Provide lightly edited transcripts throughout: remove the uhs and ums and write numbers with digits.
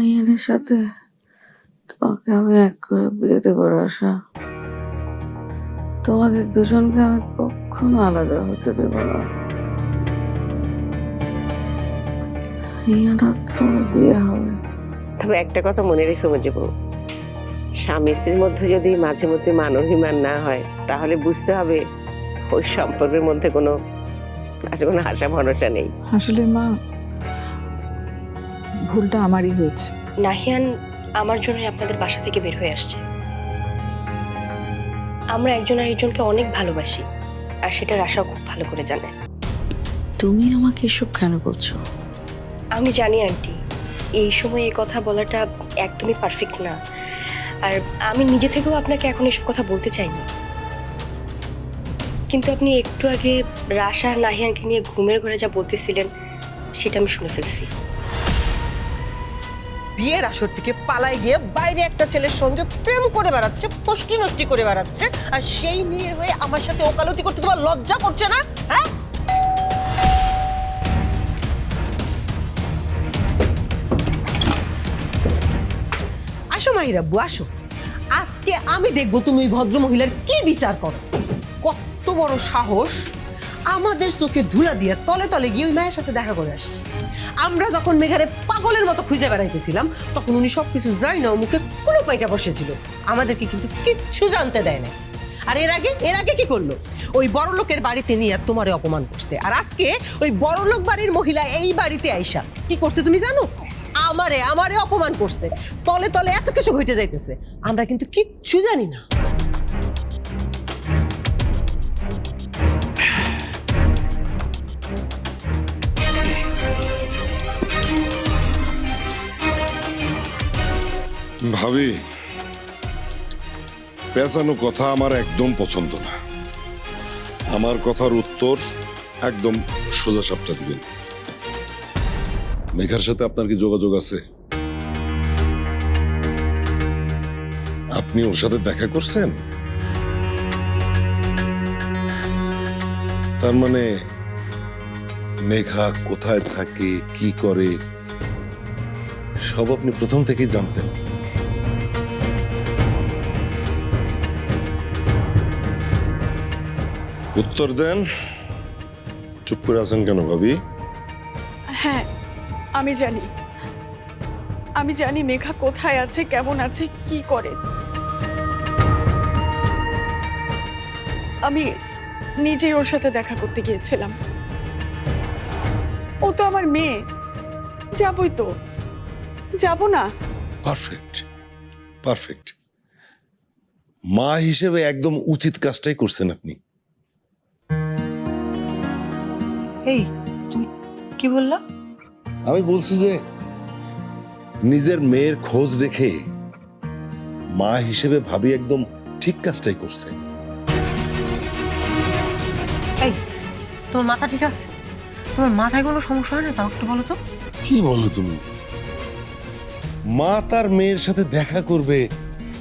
নাহিয়ানের সাথে তোমাকে আমি এক করে বিয়ে দেবো আশা। তোমাদের দুজনকে আমি কখনো আলাদা হতে দেব না। নাহিয়ান তোমার বিয়ে হবে। তবে একটা কথা মনে রেখে মজিবু, স্বামী স্ত্রীর মধ্যে যদি মাঝে মধ্যে মান অভিমান না হয় তাহলে বুঝতে হবে ওই সম্পর্কের মধ্যে কোনো আশা ভরসা নেই। আসলে মা, ভুলটা আমারই হয়েছে। নাহিয়ান আমার জন্য আপনাদের বাসা থেকে বের হয়ে আসছে। আমরা একজন আরেকজনকে অনেক ভালোবাসি, আর সেটা আশাও খুব ভালো করে জানে। তুমি আমাকে এসব কেন বলছো? আমি জানি আন্টি, এই সময় এই কথা বলাটা একদমই পারফেক্ট না, আর আমি নিজে থেকেও আপনাকে এখন এসব কথা বলতে চাইনি। কিন্তু আপনি একটু আগে রাশা আর নাহিয়ানকে নিয়ে ঘুমের ঘরে যা বলতেছিলেন সেটা আমি শুনে ফেলছি। বিয়ের আসর থেকে পালায় গিয়ে বাইরে একটা ছেলের সঙ্গে প্রেম করে বেড়াচ্ছে, ফষ্টি নষ্টি করে বেড়াচ্ছে, আর সেই মেয়ের হয়ে আমার সাথে ওকালতি করতে তোমার লজ্জা করছে না? হ্যাঁ, আসো মাহিরাব্বু আসো, আজকে আমি দেখবো তুমি ওই ভদ্র মহিলার কি বিচার করো। কত বড় সাহস, আমাদের চোখে ধুলা দিয়ে তলে তলে গিয়ে ওই মায়ের সাথে দেখা করে আসছে। আমরা যখন মেঘারে পাগলের মতো খুঁজে বেড়াইতেছিলাম তখন উনি সবকিছু যাই না মুখে কোনো পাইটা বসেছিল, আমাদেরকে কিন্তু কিচ্ছু জানতে দেয় না। আর এর আগে কি করলো? ওই বড় লোকের বাড়িতে নিয়ে তোমারে অপমান করছে, আর আজকে ওই বড় লোক বাড়ির মহিলা এই বাড়িতে আইসা কি করছে তুমি জানো? আমারে অপমান করছে, তলে তলে এত কিছু ঘটে যাইতেছে, আমরা কিন্তু কিচ্ছু জানি না। ভাবি, পেঁচানো কথা আমার একদম পছন্দ না। আমার কথার উত্তর একদম সোজা সাপটা দিবেন। মেঘার সাথে আপনার কি যোগাযোগ আছে? আপনি ওর সাথে দেখা করছেন? তার মানে মেঘা কোথায় থাকে, কি করে, সব আপনি প্রথম থেকেই জানতেন। উত্তর দেন, চুপ করে আছেন কেন ভাবি? হ্যাঁ, আমি জানি মেঘা কোথায় আছে, কেমন আছে, কি করে। আমি নিজেই ওর সাথে দেখা করতে গিয়েছিলাম। ও তো আমার মেয়ে, যাবই তো, যাব না? পারফেক্ট পারফেক্ট, মা হিসেবে একদম উচিত কাজটাই করছেন আপনি। এই তুমি কি বললা? আমি বলছি যে নিজের মেয়ের খোঁজ রেখে মা হিসেবে ভাবি একদম ঠিক কাজটাই করছে। এই তোমার মাথা ঠিক আছে? তোমার মাথায় কোনো সমস্যা হয় না? তাও একটু বলো তো। কি বলো তুমি? মা তার মেয়ের সাথে দেখা করবে,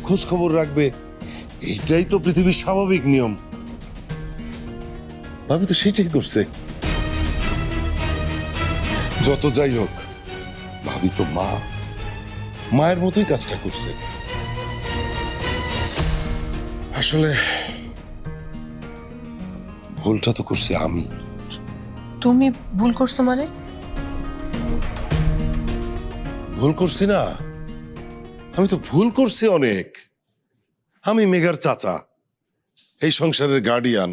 খোঁজ খবর রাখবে, এইটাই তো পৃথিবীর স্বাভাবিক নিয়ম। ভাবি তো সেটাই করছে। যত যাই হোক, ভাবি তো মা, মায়ের মতোই কাজটা করছে। আসলে ভুলটা তো করছি আমি। তুমি ভুল করছো মানে? ভুল করছি না, আমি তো ভুল করছি অনেক। আমি মেঘার চাচা, এই সংসারের গার্ডিয়ান,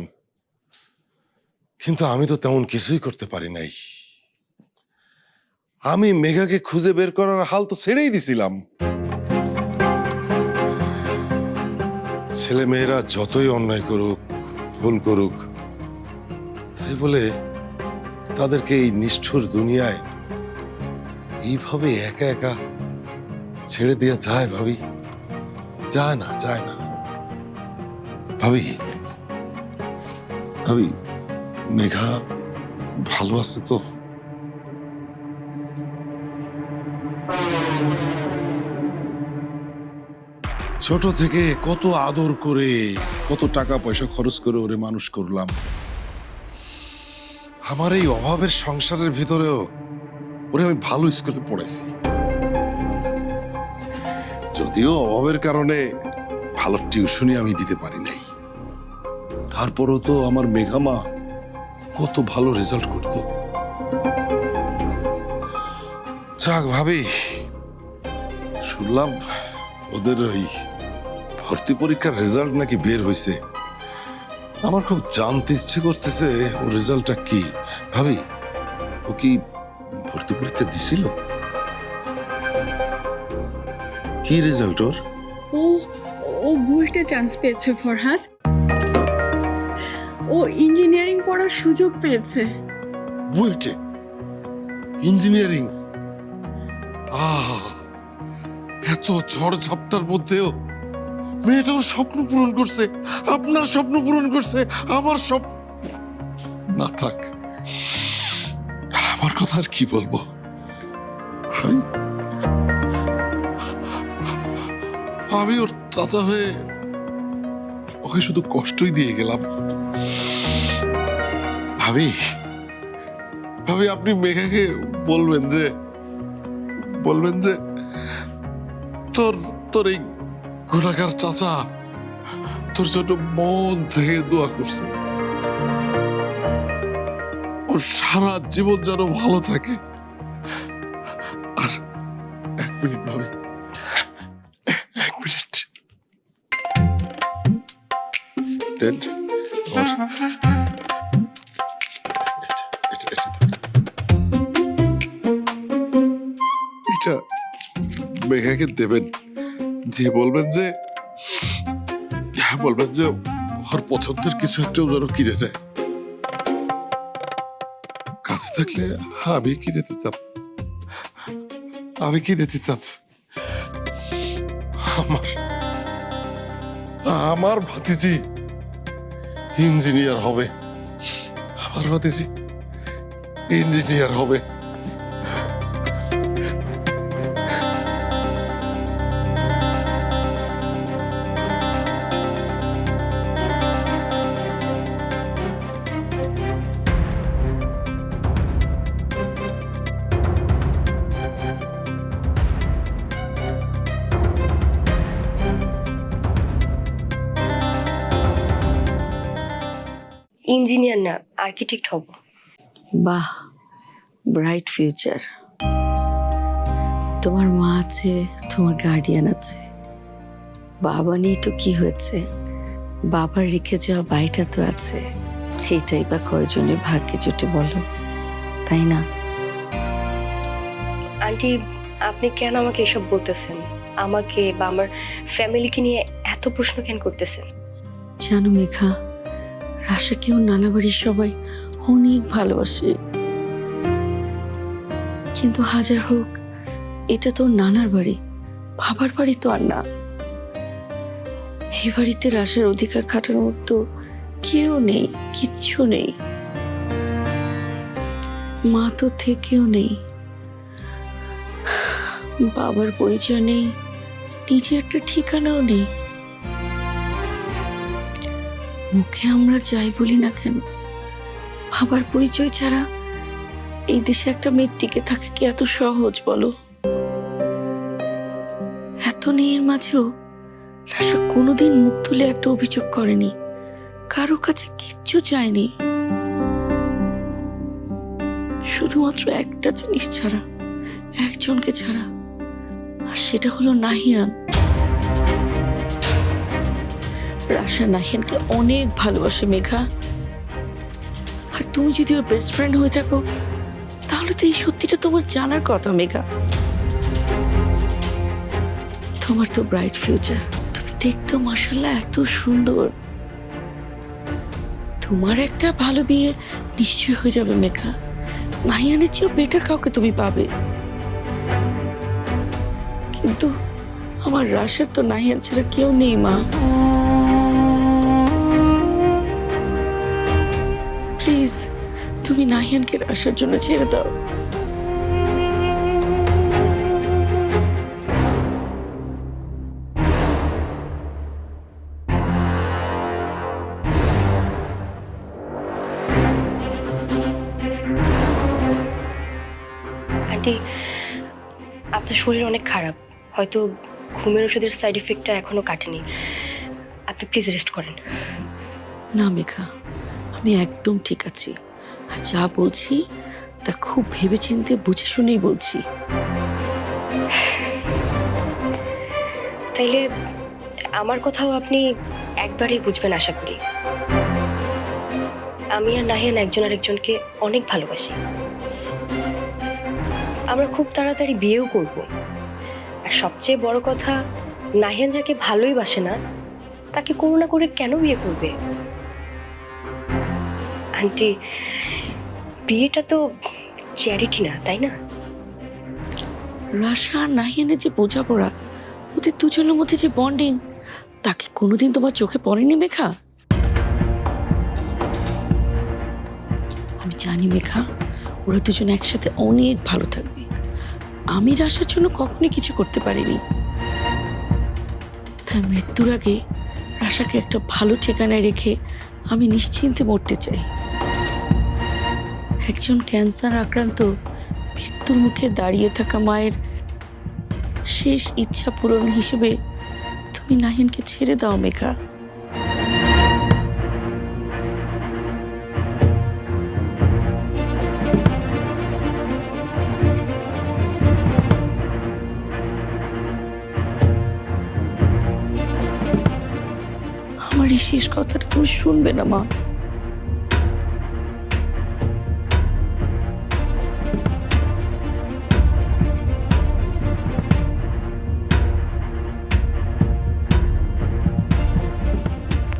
কিন্তু আমি তো তেমন কিছুই করতে পারি নাই। আমি মেঘাকে খুঁজে বের করার হাল তো ছেড়েই দিছিলাম। ছেলে মেয়েরা যতই অন্যায় করুক, ভুল করুক, তাই বলে তাদেরকে এই নিষ্ঠুর দুনিয়ায় এইভাবে একা একা ছেড়ে দেওয়া যায় ভাবি? যায় না, যায় না। ভাবি, ভাবি, মেঘা ভালো আছে তো? ছোট থেকে কত আদর করে, কত টাকা পয়সা খরচ করে ওরে মানুষ করলাম। আমার এই অভাবের সংসারের ভিতরেও ওরে আমি ভালো স্কুলে পড়াইছি। যদিও অভাবের কারণে ভালো টিউশনই আমি দিতে পারি নাই, তারপরও তো আমার মেঘামা কত ভালো রেজাল্ট করতো। যাক ভাবি, শুনলাম ওদের ওই ভর্তি পরীক্ষার রেজাল্ট নাকি বের হয়েছে। আমার খুব জানতে ইচ্ছে করতেছে ওর রেজাল্টটা কি। ভাবি, ও কি ভর্তি পরীক্ষা দিছিল? কি রেজাল্ট ওর? ও ও বুয়েটে চান্স পেয়েছে ফরহাদ। ও ইঞ্জিনিয়ারিং পড়ার সুযোগ পেয়েছে। বুয়েটে ইঞ্জিনিয়ারিং? এত ঝড় ঝাপটার মধ্যেও মেয়েটা ওর স্বপ্ন পূরণ করছে, আপনার স্বপ্ন পূরণ করছে, আমার স্বপ্ন। না থাক, আমার কথা আর কি বলবো। আমি ওর চাচা হয়ে ওকে শুধু কষ্টই দিয়ে গেলাম। ভাবি, আপনি মেঘাকে বলবেন যে তোর এই গুণাগার চাচা তোর জন্য মন থেকে দোয়া করছে। ওর সারা জীবন যেন ভালো থাকে। আর 1 মিনিট ভাবি, 1 মিনিট। ড্যাড, এটা মেঘাকে দেবেন, দিয়ে বলবেন যে ওর পছন্দের কিছু একটা যেন কিনে নেয়। কাছে থাকলে আমি কিনে দিতাম। আমার ভাতিজি ইঞ্জিনিয়ার হবে। ইঞ্জিনিয়ার না, আর্কিটেক্ট হব। বাহ, ব্রাইট ফিউচার। তোমার মা আছে, তোমার গার্ডিয়ান আছে, বাবা নেই তো কি হয়েছে, বাবার রেখে যাওয়া বাড়িটা তো আছে। এইটাই বা কয়জনের ভাগ্যে জুটে বলো, তাই না? আন্টি, আপনি কেন আমাকে এসব বলতেছেন? আমাকে বা আমার ফ্যামিলিকে নিয়ে এত প্রশ্ন কেন করতেছেন? জানো মেঘা, রাশাকেও নানাবাড়ির সবাই অনেক ভালোবাসে, কিন্তু হাজার হোক এটা তো নানার বাড়ি, বাবার বাড়ি তো আর না। এই বাড়িতে রাশার অধিকার খাটানোর মতো কেউ নেই, কিচ্ছু নেই। মা তো থেকেও নেই, বাবার পরিচয় নেই, নিজের একটা ঠিকানাও নেই। মুখে আমরা যাই বলি না কেন, বাবার পরিচয় ছাড়া এই দেশে একটা মেয়ের টিকে থাকে কি এত সহজ বলো? এত নেই মাঝেও রাশা কোনোদিন মুখ তুলে একটা অভিযোগ করেনি, কারো কাছে কিচ্ছু চায়নি, শুধুমাত্র একটা জিনিস ছাড়া, একজনকে ছাড়া, আর সেটা হলো নাহিয়ান। রাশা নাহিয়ানকে অনেক ভালোবাসে মেঘা, আর তুমি যদি ওর বেস্ট ফ্রেন্ড হয়ে থাকো তাহলে তো এই সত্যিটা তোমার জানার কথা মেঘা। তোমার তো ব্রাইট ফিউচার, তুমি দেখতো মাশাআল্লাহ এত সুন্দর। তোমার একটা ভালো বিয়ে নিশ্চয় হয়ে যাবে মেঘা, নাহিয়ানের চেয়েও বেটার কাউকে তুমি পাবে। কিন্তু আমার রাশার তো নাহিয়ান ছাড়া কেউ নেই মা। প্লিজ তুমি নাহিয়ানকে রাশার জন্য ছেড়ে দাও। আন্টি, আপনার শরীর অনেক খারাপ, হয়তো ঘুমের ওষুধের সাইড এফেক্টটা এখনো কাটেনি। আপনি প্লিজ রেস্ট করেন। না মেঘা, আমি একদম ঠিক আছি। আর যা বলছি তা খুব ভেবেচিন্তে বুঝে শুনেই বলছি। তাইলে আমার কথাও আপনি একবারেই বুঝবেন আশা করি। আমি আর নাহিয়ান একজন আরেকজনকে অনেক ভালোবাসি। আমরা খুব তাড়াতাড়ি বিয়েও করব। আর সবচেয়ে বড় কথা, নাহিয়ান যাকে ভালোই বাসে না তাকে করুণা করে কেন বিয়ে করবে? আন্টি, বিয়েটা তো চ্যারিটি না, তাই না? রাশা আর নাহিয়ানের যে বোঝাপড়া, ওদের দুজনের মধ্যে যে বন্ডিং, তাকে কোনোদিন তোমার চোখে পড়েনি মেঘা? আমি জানি মেঘা, ওরা দুজন একসাথে অনেক ভালো থাকবে। আমি রাশার জন্য কখনোই কিছু করতে পারিনি, তাই মৃত্যুর আগে রাশাকে একটা ভালো ঠিকানায় রেখে আমি নিশ্চিন্তে মরতে চাই। একজন ক্যান্সার আক্রান্ত মৃত্যুর মুখে দাঁড়িয়ে থাকা মায়ের শেষ ইচ্ছা পূরণ হিসেবে তুমি নাহিয়ানকে ছেড়ে দাও মেঘা। আমার এই শেষ কথাটা তুমি শুনবে না মা?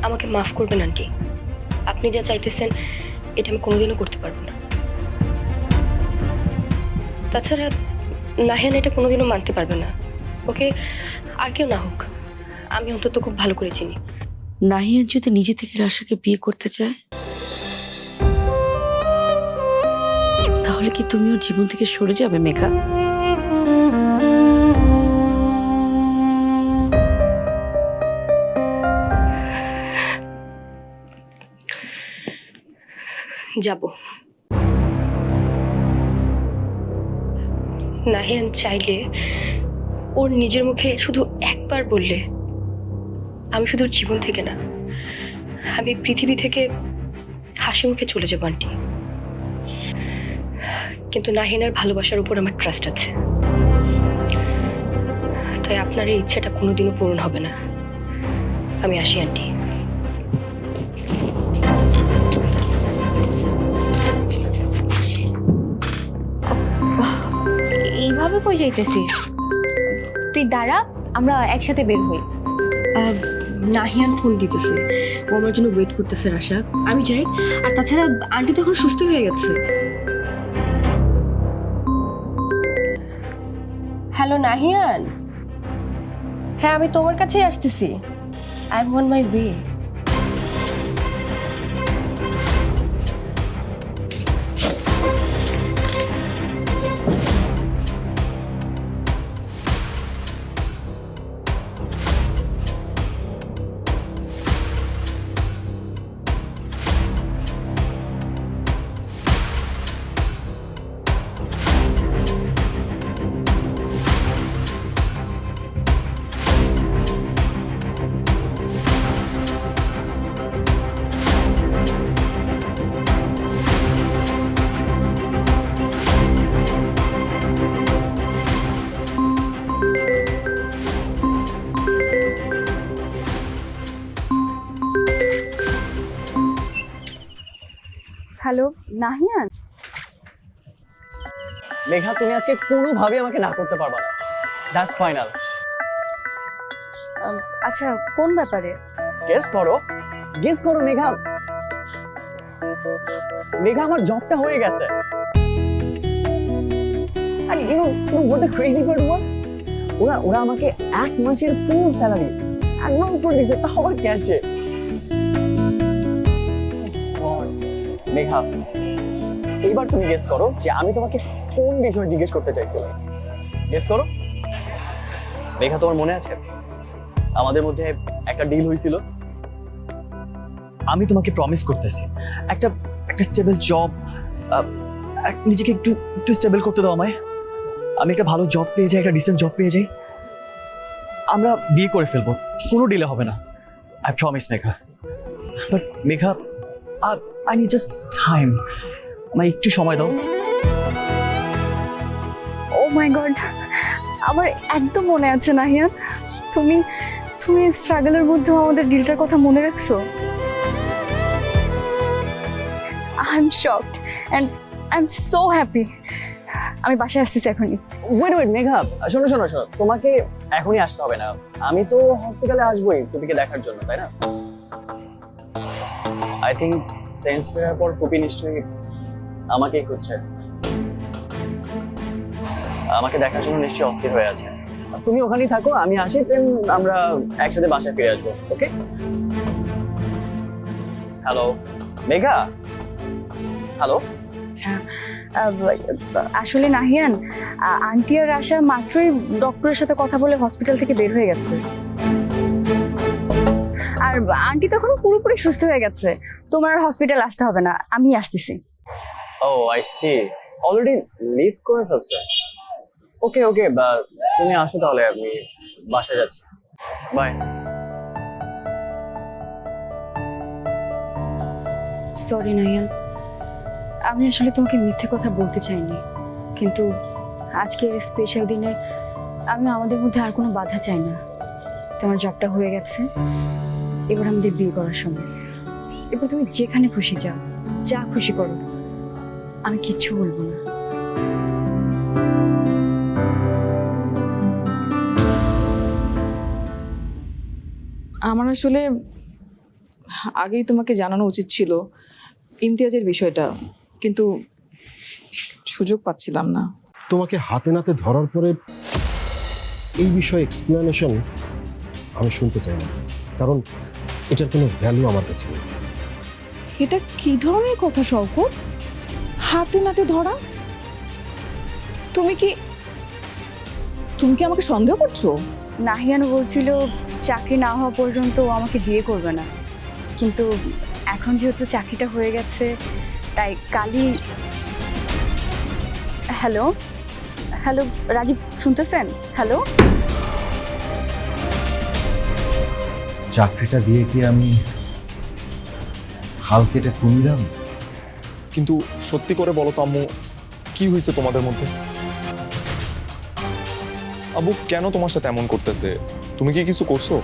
আমাকে মাফ করবেন আন্টি, আপনি যা চাইতেছেন এটা আমি কোনোদিনও করতে পারবো না। তাছাড়া নাহিয়ান এটা কোনোদিনও মানতে পারবে না। ওকে আর কেউ না হোক, আমি অন্তত খুব ভালো করে চিনি। নাহিয়ান যদি নিজে থেকে রাশাকে বিয়ে করতে চায়, তাহলে কি তুমি ওর জীবন থেকে সরে যাবে মেঘা? যাব। নাহিয়ান চাইলে ওর নিজের মুখে শুধু একবার বললে আমি শুধু ওর জীবন থেকে না, আমি পৃথিবী থেকে হাসি মুখে চলে যাবো আন্টি। কিন্তু নাহিয়ানের ভালোবাসার উপর আমার ট্রাস্ট আছে, তাই আপনার এই ইচ্ছাটা কোনোদিনও পূরণ হবে না। আমি আসি আন্টি। এইভাবে কই যাইতেছিস? তুই দাঁড়া, আমরা একসাথে বের হই। নাহিয়ান ফোন দিতেছে, ও আমার জন্য ওয়েট করতেছে রাশা। আমি যাই। আর তাছাড়া আন্টি তো এখন সুস্থ হয়ে গেছে। হ্যালো নাহিয়ান, হ্যাঁ আমি তোমার কাছেই আসতেছি। I am on my way. Hello Nahiyan. Megha, তুমি আজকে কোনোভাবে আমাকে না করতে পারবা না। That's final. আচ্ছা, কোন ব্যাপারে? গেস করো, গেস করো মেঘা। মেঘা, আমার জবটা হয়ে গেছে। আর you know what the crazy part was, ওরা আমাকে 1 মাসের ফুল স্যালারি অ্যাডভান্স করে দিয়েছে, তাও আবার ক্যাশে। মেঘা, এইবার তুমি গেস করো যে আমি তোমাকে কোন বিষয়ে জিজ্ঞেস করতে চাইছিলাম। গেস করো মেঘা, তোমার মনে আছে আমাদের মধ্যে একটা ডিল হয়েছিল? আমি তোমাকে প্রমিস করতেছি একটা স্টেবল জব, নিজেকে একটু স্টেবল করতে দাও আমায়। আমি একটা ভালো জব পেয়ে যাই, একটা ডিসেন্ট জব পেয়ে যাই, আমরা বিয়ে করে ফেলবো, কোনো ডিলে হবে না। I promise Megha. But Megha, I need just time. আমায় একটু সময় দাও। ও মাই গড, আমার একদম মনে আছে নাহিয়ান, তুমি তুমি স্ট্রাগলের মধ্যেও আমাদের ডিলটার কথা মনে রাখছো। I am shocked and I am so happy. আমি বাসায় আসতেছি এখনই। ওয়েট মেঘা, শোনো শোনো শোনো, তোমাকে এখনই আসতে হবে না। আমি তো হসপিটালে আসবোই ফুপিকে দেখার জন্য, তাই না? আই থিঙ্ক সেন্স ফেরার পর ফুপি নিশ্চয়ই আমাকেই খুঁজছে, আমাকে দেখার জন্য নিশ্চয়ই অস্থির হয়ে আছে। তুমি ওখানেই থাকো, আমি আসি, দেন আমরা একসাথে বাসায় ফিরে আসবো। ওকে? Hello Megha, hello. আসলে নাহিয়ান, আন্টি আর আশা মাত্রই ডক্টরের সাথে কথা বলে হসপিটাল থেকে বের হয়ে গেছে। আর আন্টি তখন পুরোপুরি সুস্থ হয়ে গেছে, তোমার আর হসপিটাল আসতে হবে না, আমি আসতেছি। ও আই সি, অলরেডি লিভ করে ফেলছে। ওকে ওকে, তুমি আসো তাহলে, আমি বাসায় যাচ্ছি। বাই। সরি নাহিয়ান, আমি আসলে তোমাকে মিথ্যে কথা বলতে চাইনি, কিন্তু আজকের এই স্পেশাল দিনে আমি আমাদের মধ্যে আর কোনো বাধা চাই না। তোমার জবটা হয়ে গেছে, এবার আমাদের বিয়ে করার সময়। এবার তুমি যেখানে খুশি যাও, যা খুশি করো, আমি কিচ্ছু বলবো না। আমার আসলে আগেই তোমাকে জানানো উচিত ছিল ইমতিয়াজের বিষয়টা, কিন্তু সুযোগ পাচ্ছিলাম না। তোমাকে হাতে নাতে ধরার পরে এই বিষয়ে এক্সপ্লেনেশন আমি শুনতে চাই না, কারণ এটার কোনো ভ্যালু আমার কাছে নেই। এটা কি ধরনের কথা শওকত? হাতে নাতে ধরা? তুমি কি আমাকে সন্দেহ করছো? নাহিয়ান বলছিল চাকরি না হওয়া পর্যন্ত ও আমাকে বিয়ে করবে না, কিন্তু এখন যেহেতু চাকরিটা হয়ে গেছে তাই কালই। হ্যালো হ্যালো রাজীব, শুনতেছেন? হ্যালো, চাকরিটা দিয়ে কি আমি হাল কেটে কুমিরাম? কিন্তু সত্যি করে বলো তো আম্মু, কি হয়েছে তোমাদের মধ্যে? আব্বু কেন তোমার সাথে এমন করতেছে? তুমি কি কিছু করছো?